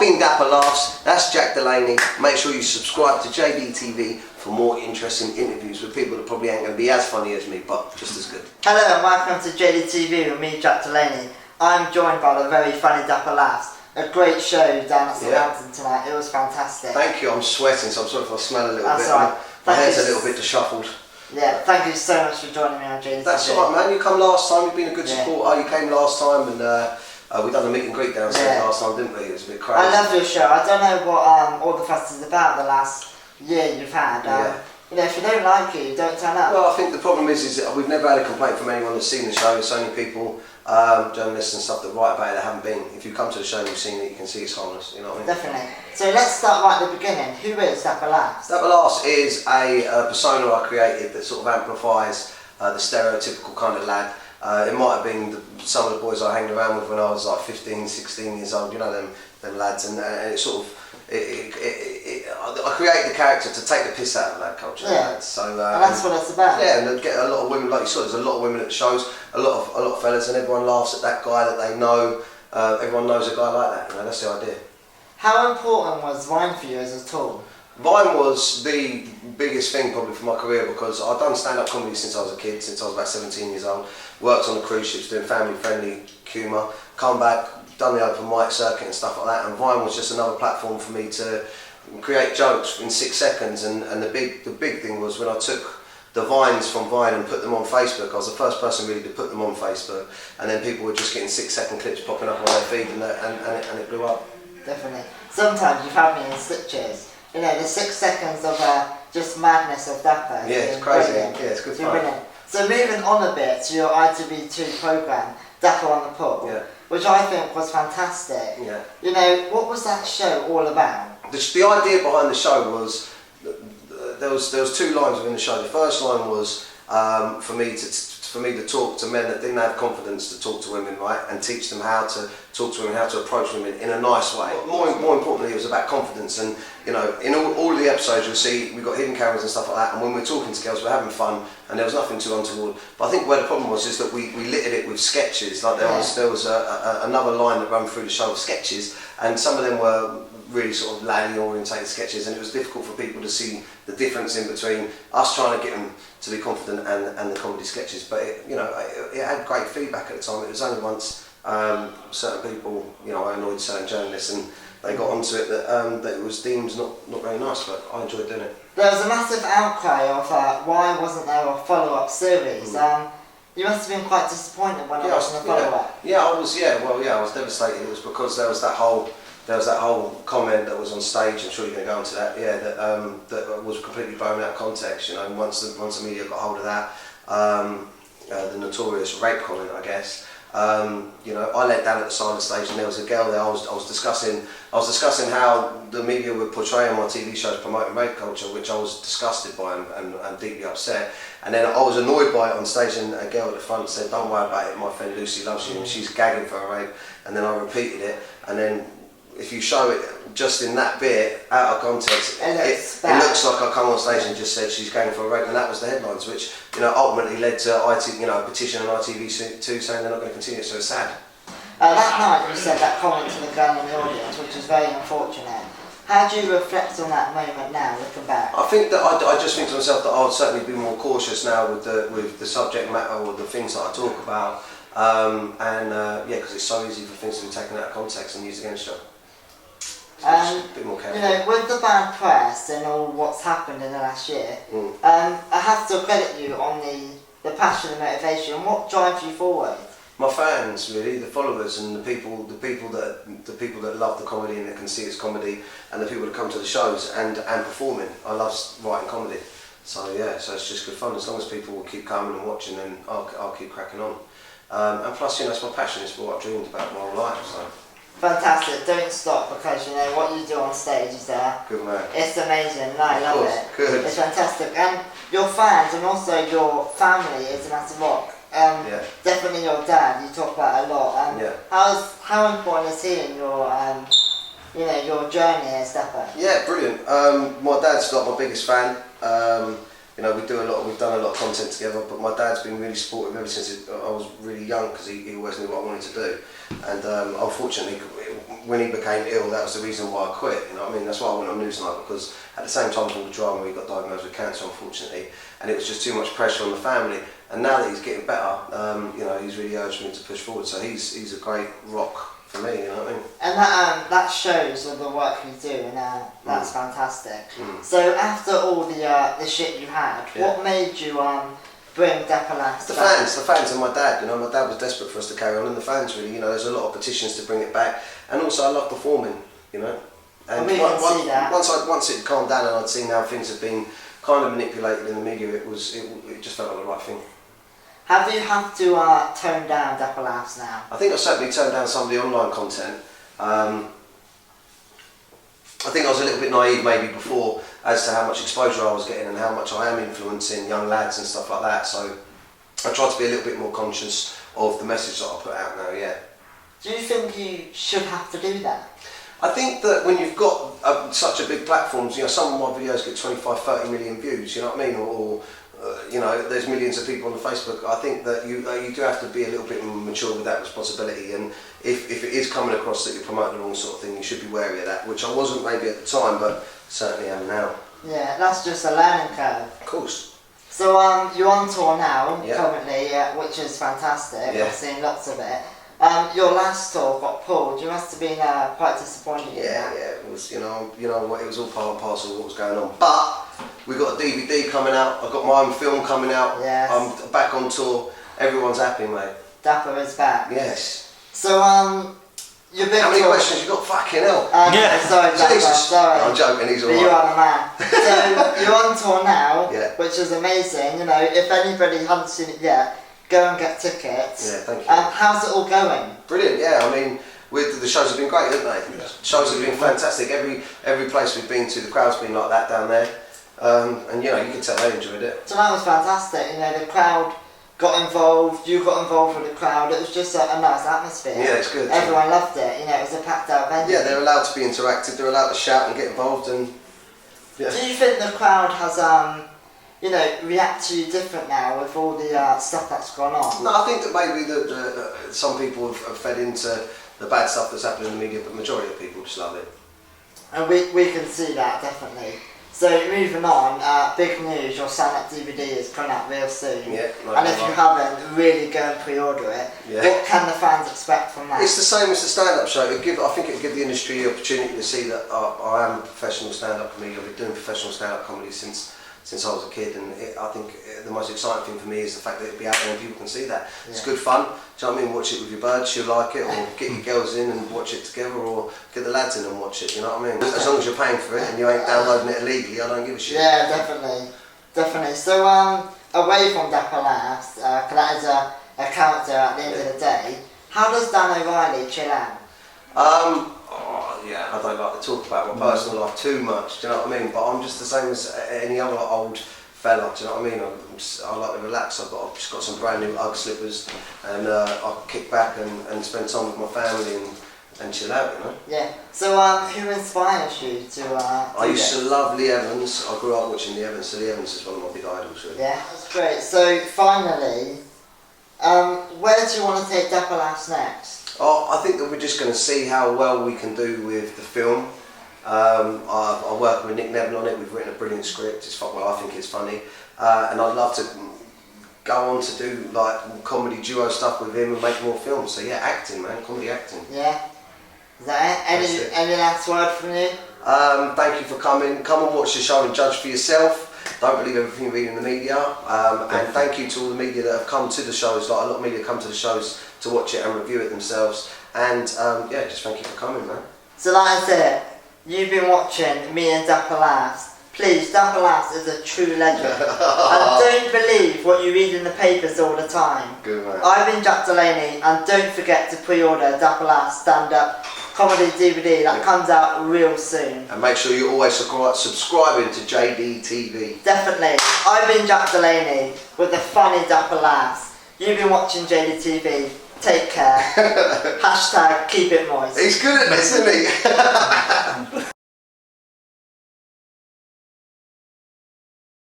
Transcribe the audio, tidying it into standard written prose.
been Dapper Laughs, that's Jack Delaney. Make sure you subscribe to JDTV for more interesting interviews with people that probably ain't going to be as funny as me, but just as good. Hello and welcome to JDTV with me, Jack Delaney. I'm joined by the very funny Dapper Laughs. A great show down at Southampton tonight, it was fantastic. Thank you, I'm sweating, so I'm sorry if I smell a little bit. Right. My hair's a little bit dishevelled. Yeah, thank you so much for joining me on JDTV. That's alright, man. You come last time, you've been a good supporter. You came last time and we done a meet and greet downstairs last time, didn't we? It was a bit crazy. I love your show. I don't know what all the fuss is about the last year you've had. You know, if you don't like it, you don't turn up. Well, I think the problem is that we've never had a complaint from anyone that's seen the show. It's only people, journalists and stuff that write about it that haven't been. If you come to the show and you've seen it, you can see it's harmless, you know what I mean? Definitely. So let's start right at the beginning. Who is Dapper Laughs? Dapper Laughs is a persona I created that sort of amplifies the stereotypical kind of lad. It might have been some of the boys I hanged around with when I was like 15, 16 years old, you know, them lads, and it sort of, I created the character to take the piss out of lad culture. Yeah. So, and that's what it's about. Yeah, and get a lot of women, like you saw, there's a lot of women at the shows, a lot of fellas, and everyone laughs at that guy that they know. Everyone knows a guy like that, you know, that's the idea. How important was Vine for you as a tool? Vine was the biggest thing probably for my career because I'd done stand-up comedy since I was a kid, since I was about 17 years old. Worked on the cruise ships doing family-friendly humour, come back, done the open mic circuit and stuff like that, and Vine was just another platform for me to create jokes in 6 seconds, and the big thing was when I took the Vines from Vine and put them on Facebook. I was the first person really to put them on Facebook, and then people were just getting 6-second clips popping up on their feed, and it blew up. Definitely. Sometimes you've had me in stitches. You know, the 6 seconds of just madness of Dapper. Yeah, it's crazy. Yeah, it's good fun. So moving on a bit to your ITV2 programme, Dapper on the Pool, which I think was fantastic. Yeah. You know, what was that show all about? The idea behind the show was, there was 2 lines within the show. The first line was for me to talk to men that didn't have confidence to talk to women, right, and teach them how to talk to women, how to approach women in a nice way. More importantly, it was about confidence, and you know, in all of the episodes you'll see we've got hidden cameras and stuff like that, and when we're talking to girls we're having fun, and there was nothing too untoward. But I think where the problem was is that we littered it with sketches. Like there was another line that ran through the show of sketches, and some of them were really sort of laddie orientated sketches, and it was difficult for people to see the difference in between us trying to get them to be confident and the comedy sketches. But it had great feedback at the time. It was only once certain people, you know, I annoyed certain journalists and they got onto it that it was deemed not very nice, but I enjoyed doing it. There was a massive outcry of why wasn't there a follow-up series? You must have been quite disappointed when I watched the follow-up. I was devastated. It was because there was that whole comment that was on stage. I'm sure you're going to go into that. Yeah, that was completely blown out of context. You know, and once the media got hold of that, the notorious rape comment, I guess. You know, I let down at the side of the stage, and there was a girl there. I was discussing how the media were portraying my TV shows promoting rape culture, which I was disgusted by and deeply upset. And then I was annoyed by it on stage, and a girl at the front said, "Don't worry about it. My friend Lucy loves you," and she's gagging for a rape. And then I repeated it, and then if you show it just in that bit out of context, it looks like I come on stage and just said she's going for a rape, and that was the headlines, which ultimately led to a petition on ITV2 saying they're not going to continue it. So it's sad. That night you said that comment to the girl in the audience, which is very unfortunate. How do you reflect on that moment now, looking back? I think that I just think to myself that I would certainly be more cautious now with the subject matter or the things that I talk about, because it's so easy for things to be taken out of context and used against you. A bit more careful. You know, with the bad press and all what's happened in the last year, I have to credit you on the passion and motivation. What drives you forward? My fans, really, the followers, and the people that love the comedy and that can see it's comedy, and the people that come to the shows and performing. I love writing comedy, so so it's just good fun. As long as people will keep coming and watching, then I'll keep cracking on. And plus, it's my passion. It's what I've dreamed about my whole life. So. Fantastic, don't stop, because what you do on stage is good man. It's amazing. No, I love it. Good. It's fantastic. And your fans and also your family is a massive rock. Definitely your dad, you talk about a lot. How important is he in your your journey as Dapper? Yeah, brilliant. My dad's like my biggest fan. We've done a lot of content together, but my dad's been really supportive ever since I was really young, because he always knew what I wanted to do. And unfortunately, when he became ill, that was the reason why I quit. You know what I mean? That's why I went on Newsnight, because at the same time as all the drama, he got diagnosed with cancer, unfortunately, and it was just too much pressure on the family. And now that he's getting better, you know, he's really urged me to push forward. So he's a great rock for me, you know what I mean? And that shows all the work you do, and that's fantastic. So after all the shit you had, what made you bring Dapper Laughs back? The fans and my dad. You know, my dad was desperate for us to carry on, and the fans really. You know, there's a lot of petitions to bring it back, and also I love performing. You know, and see that. Once it calmed down and I'd seen how things had been kind of manipulated in the media, it just felt like the right thing. Have you had to tone down Dapper Laughs now? I think I certainly turned down some of the online content. I think I was a little bit naive maybe before as to how much exposure I was getting and how much I am influencing young lads and stuff like that. So I try to be a little bit more conscious of the message that I put out now, yeah. Do you think you should have to do that? I think that when you've got such a big platform, you know, some of my videos get 25, 30 million views, you know what I mean? Or you know, there's millions of people on the Facebook. I think that you do have to be a little bit more mature with that responsibility, and if it is coming across that you're promoting the wrong sort of thing, you should be wary of that, which I wasn't maybe at the time, but certainly am now. Yeah, that's just a learning curve. Of course. So you're on tour now, currently, which is fantastic. Yeah. I've seen lots of it. Your last tour got pulled. You must have been quite disappointed. Yeah, it was. You know what? It was all part and parcel of what was going on. But we got a DVD coming out. I've got my own film coming out. Yes. I'm back on tour. Everyone's happy, mate. Dapper is back. Yes. So you've been. How many questions you got? Fucking hell. Sorry, Dapper. Jesus. Sorry. I'm joking. He's alright. You are the man. So you're on tour now, which is amazing. You know, if anybody hasn't seen it yet, go and get tickets. Yeah, thank you. How's it all going? Brilliant, yeah. I mean, the shows have been great, haven't they? Shows have been fantastic. Every place we've been to, the crowd's been like that down there. And you know, you can tell they enjoyed it. So that was fantastic. You know, the crowd got involved, you got involved with the crowd. It was just a nice atmosphere. Yeah, it's good. Everyone loved it. You know, it was a packed out venue. Yeah, they're allowed to be interactive. They're allowed to shout and get involved. And yeah. Do you think the crowd has you know, react to you different now with all the stuff that's gone on? No, I think that maybe some people have fed into the bad stuff that's happening in the media, but the majority of people just love it. And we can see that, definitely. So moving on, big news, your stand-up DVD is coming out real soon. Yeah. And if you haven't, really go and pre-order it. Yeah. What can the fans expect from that? It's the same as the stand-up show. I think it would give the industry the opportunity to see that I am a professional stand-up comedian. I've been doing professional stand-up comedy since I was a kid, and I think the most exciting thing for me is the fact that it'll be out there and people can see that. Yeah. It's good fun. Do you know what I mean? Watch it with your birds, she'll like it, or get your girls in and watch it together, or get the lads in and watch it, you know what I mean? As long as you're paying for it and you ain't downloading it illegally, I don't give a shit. Yeah, definitely. So away from Dapper Laughs, that is a character at the end of the day, how does Dan O'Reilly chill out? Yeah, I don't like to talk about my personal life too much, do you know what I mean? But I'm just the same as any other old fella, do you know what I mean? I like to relax. I've just got some brand new Ugg slippers, and I kick back and spend time with my family and chill out, you know? Yeah. So who inspires you to I used to love Lee Evans. I grew up watching Lee Evans, so Lee Evans is one of my big idols, really. Yeah, that's great. So finally, where do you want to take Dapper Laughs next? I think that we're just going to see how well we can do with the film. I work with Nick Neville on it. We've written a brilliant script. I think it's funny, and I'd love to go on to do like comedy duo stuff with him and make more films. So yeah, acting, man, comedy acting. Yeah. Is that it? Any last word from you? Thank you for coming. Come and watch the show and judge for yourself. Don't believe everything you read in the media. And thank you to all the media that have come to the shows. Like a lot of media come to the shows to watch it and review it themselves. And yeah, just thank you for coming, man. So like I said, you've been watching me and Dapper Laughs. Please, Dapper Laughs is a true legend. And don't believe what you read in the papers all the time. Good man. I've been Jack Delaney, and don't forget to pre-order Dapper Laughs stand-up comedy DVD that comes out real soon. And make sure you're always subscribing to JDTV. Definitely. I've been Jack Delaney with the funny Dapper Laughs. You've been watching JDTV. Take care. # keep it moist. He's good at this, isn't he?